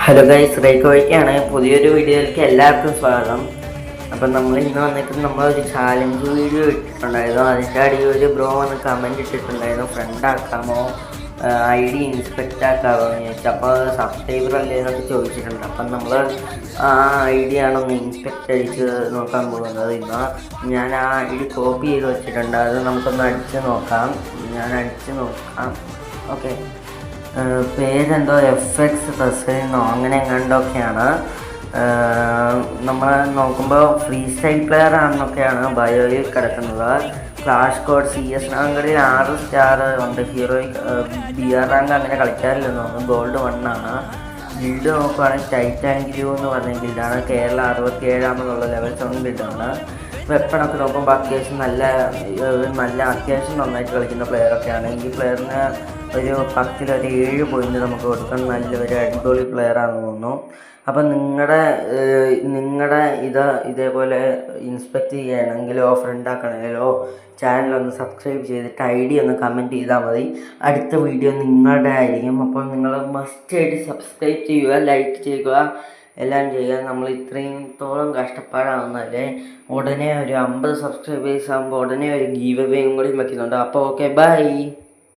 Hello guys, റേക്കോയ്ക്കാണ്. പുതിയൊരു വീഡിയോയിലേക്ക് എല്ലാവർക്കും സ്വാഗതം. അപ്പം നമ്മൾ ഇന്ന് വന്നിട്ട് നമ്മളൊരു ചാലഞ്ച് വീഡിയോ ഇട്ടിട്ടുണ്ടായിരുന്നു. അതിൻ്റെ അടിയിൽ ഒരു ബ്രോ വന്ന് കമൻറ്റ് ഇട്ടിട്ടുണ്ടായിരുന്നു, ഫ്രണ്ട് ആക്കാമോ, ID ഇൻസ്പെക്റ്റ് ആക്കാമോ എന്ന് ചോദിച്ചു. അപ്പോൾ സബ്സ്ക്രൈബർ അല്ലേ എന്നൊക്കെ ചോദിച്ചിട്ടുണ്ട്. അപ്പം നമ്മൾ ആ ID ആണൊന്ന് ഇൻസ്പെക്റ്റ് അടിച്ച് നോക്കാൻ പോകുന്നത്. ഇന്ന് ഞാൻ ആ ID കോപ്പി ചെയ്ത് വെച്ചിട്ടുണ്ട്. അത് നമുക്കൊന്ന് അടിച്ച് നോക്കാം. ഞാൻ അടിച്ച് നോക്കാം. ഓക്കെ, പേരെന്തോ FX റസലിനോ അങ്ങനെ എങ്ങാണ്ടൊക്കെയാണ്. നമ്മൾ നോക്കുമ്പോൾ ഫ്രീ സ്റ്റൈൽ പ്ലെയർ ആണെന്നൊക്കെയാണ് ബയോയിൽ കിടക്കുന്നത്. ക്ലാഷ് കോഡ് CS റാങ്കിൽ 6 സ്റ്റാർ ഉണ്ട്. ഹീറോയിക് BR റാങ്ക് അങ്ങനെ കളിക്കാറില്ലെന്ന് തോന്നുന്നു. ഗോൾഡ് 1 ആണ്. ഗിൽഡ് നോക്കുകയാണെങ്കിൽ ടൈറ്റാൻ ഗ്ലൂ എന്ന് പറഞ്ഞ ഗിൽഡാണ്. കേരള 67 ലെവൽ 7 ഗിൽഡാണ്. വെപ്പണൊക്കെ നോക്കുമ്പോൾ അത്യാവശ്യം അത്യാവശ്യം നന്നായിട്ട് കളിക്കുന്ന പ്ലെയറൊക്കെയാണ്. ഈ പ്ലെയറിന് ഒരു 10-7 പോയിന്റ് നമുക്ക് കൊടുക്കാൻ നല്ലൊരു അടിപൊളി പ്ലെയറാണെന്ന് തോന്നുന്നു. അപ്പം നിങ്ങളുടെ ഇതേപോലെ ഇൻസ്പെക്റ്റ് ചെയ്യണമെങ്കിലോ ഫ്രണ്ട് ആക്കണമെങ്കിലോ ചാനലൊന്ന് സബ്സ്ക്രൈബ് ചെയ്തിട്ട് ID ഒന്ന് കമൻറ്റ് ചെയ്താൽ മതി. അടുത്ത വീഡിയോ നിങ്ങളുടെ ആയിരിക്കും. അപ്പോൾ നിങ്ങൾ മസ്റ്റായിട്ട് സബ്സ്ക്രൈബ് ചെയ്യുക, ലൈക്ക് ചെയ്യുക, എല്ലാം ചെയ്യുക. നമ്മൾ ഇത്രത്തോളം കഷ്ടപ്പാടാവുന്നതല്ലേ. ഉടനെ ഒരു 50 സബ്സ്ക്രൈബേഴ്സ് ആകുമ്പോൾ ഉടനെ ഒരു ഗീവ് അവേയും കൂടി വയ്ക്കുന്നുണ്ട്. അപ്പോൾ ഓക്കെ, ബൈ.